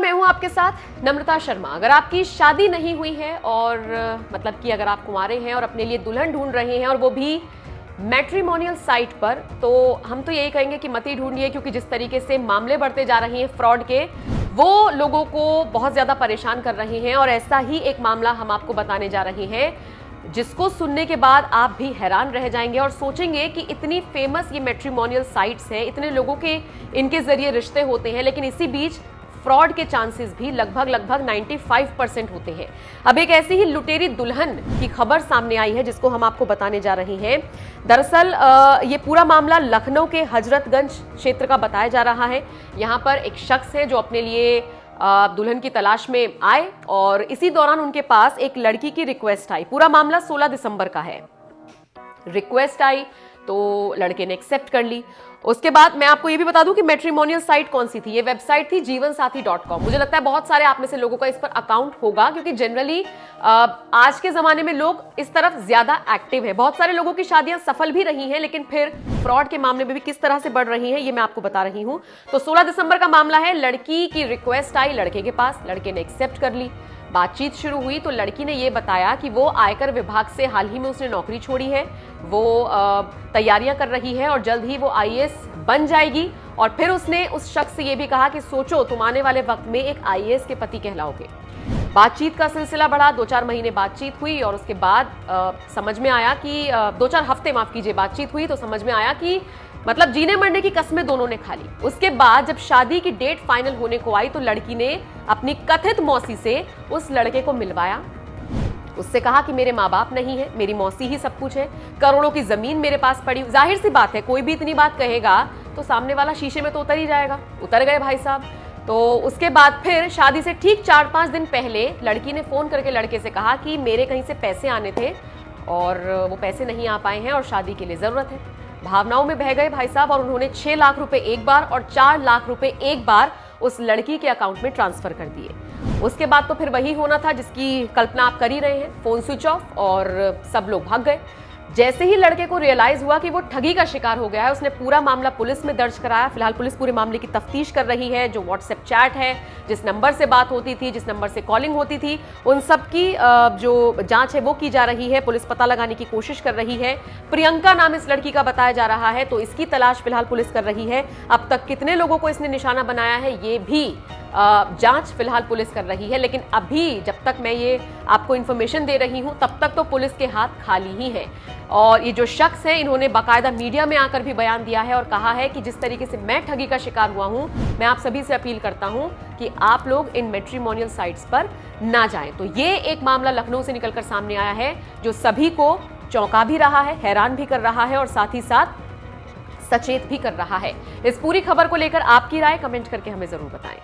मैं हूं आपके साथ नम्रता शर्मा। अगर आपकी शादी नहीं हुई है और मतलब कि अगर आप कुंवारे हैं और अपने लिए दुल्हन ढूंढ रहे हैं और वो भी मैट्रिमोनियल साइट पर, तो हम तो यही कहेंगे कि मत ही ढूंढिए, क्योंकि जिस तरीके से मामले बढ़ते जा रहे हैं फ्रॉड के, वो लोगों को बहुत ज्यादा परेशान कर रहे हैं। और ऐसा ही एक मामला हम आपको बताने जा रहे हैं जिसको सुनने के बाद आप भी हैरान रह जाएंगे और सोचेंगे कि इतनी फेमस ये मैट्रिमोनियल साइट्स हैं, इतने लोगों के इनके जरिए रिश्ते होते हैं, लेकिन इसी बीच फ्रॉड के चांसेस भी लगभग 95% होते हैं। अब एक ऐसी ही लुटेरी दुल्हन की खबर सामने आई है जिसको हम आपको बताने जा रहे हैं। दरअसल ये पूरा मामला लखनऊ के हजरतगंज क्षेत्र का बताया जा रहा है। यहाँ पर एक शख्स है जो अपने लिए दुल्हन की तलाश में आए और इसी दौरान उनके पास एक लड़की की रिक्वेस्ट आई। पूरा मामला 16 दिसंबर का है। रिक्वेस्ट आई तो लड़के ने एक्सेप्ट कर ली। उसके बाद मैं आपको ये भी बता दूं कि मैट्रिमोनियल साइट कौन सी थी। ये वेबसाइट थी जीवनसाथी.com। मुझे लगता है बहुत सारे आप में से लोगों का इस पर अकाउंट होगा, क्योंकि जनरली आज के जमाने में लोग इस तरफ ज्यादा एक्टिव है। बहुत सारे लोगों की शादियां सफल भी रही हैं, लेकिन फिर फ्रॉड के मामले में भी किस तरह से बढ़ रही हैं ये मैं आपको बता रही हूं। तो 16 दिसंबर का मामला है। लड़की की रिक्वेस्ट आई लड़के के पास, लड़के ने एक्सेप्ट कर ली। बातचीत शुरू हुई तो लड़की ने यह बताया कि वो आयकर विभाग से हाल ही में उसने नौकरी छोड़ी है, वो तैयारियां कर रही है और जल्द ही वो आईएएस बन जाएगी। और फिर उसने उस शख्स से यह भी कहा कि सोचो तुम आने वाले वक्त में एक आईएएस के पति कहलाओगे। बातचीत का सिलसिला बढ़ा। 2-4 महीने बातचीत हुई और उसके बाद समझ में आया कि 2-4 हफ्ते माफ कीजिए बातचीत हुई तो समझ में आया कि मतलब जीने मरने की कस्में दोनों ने खा ली। उसके बाद जब शादी की डेट फाइनल होने को आई तो लड़की ने अपनी कथित मौसी से उस लड़के को मिलवाया। उससे कहा कि मेरे माँ बाप नहीं है, मेरी मौसी ही सब कुछ है, करोड़ों की जमीन मेरे पास पड़ी। जाहिर सी बात है, कोई भी इतनी बात कहेगा तो सामने वाला शीशे में तो उतर ही जाएगा। उतर गए भाई साहब। तो उसके बाद फिर शादी से ठीक 4-5 दिन पहले लड़की ने फोन करके लड़के से कहा कि मेरे कहीं से पैसे आने थे और वो पैसे नहीं आ पाए हैं और शादी के लिए जरूरत है। भावनाओं में बह गए भाई साहब और उन्होंने 6 लाख रुपए एक बार और 4 लाख रुपए एक बार उस लड़की के अकाउंट में ट्रांसफर कर दिए। उसके बाद तो फिर वही होना था जिसकी कल्पना आप कर ही रहे हैं। फोन स्विच ऑफ और सब लोग भाग गए। जैसे ही लड़के को रियलाइज हुआ कि वो ठगी का शिकार हो गया है, उसने पूरा मामला पुलिस में दर्ज कराया। फिलहाल पुलिस पूरे मामले की तफ्तीश कर रही है। जो व्हाट्सएप चैट है, जिस नंबर से बात होती थी, जिस नंबर से कॉलिंग होती थी, उन सब की जो जांच है वो की जा रही है। पुलिस पता लगाने की कोशिश कर रही है। प्रियंका नाम इस लड़की का बताया जा रहा है, तो इसकी तलाश फिलहाल पुलिस कर रही है। अब तक कितने लोगों को इसने निशाना बनाया है ये भी जांच फिलहाल पुलिस कर रही है। लेकिन अभी जब तक मैं ये आपको इन्फॉर्मेशन दे रही हूं तब तक तो पुलिस के हाथ खाली ही है। और ये जो शख्स है इन्होंने बाकायदा मीडिया में आकर भी बयान दिया है और कहा है कि जिस तरीके से मैं ठगी का शिकार हुआ हूं, मैं आप सभी से अपील करता हूं कि आप लोग इन मैट्रिमोनियल साइट्स पर ना जाएं। तो ये एक मामला लखनऊ से निकलकर सामने आया है जो सभी को चौंका भी रहा है, हैरान भी कर रहा है और साथ ही साथ सचेत भी कर रहा है। इस पूरी खबर को लेकर आपकी राय कमेंट करके हमें जरूर बताएं।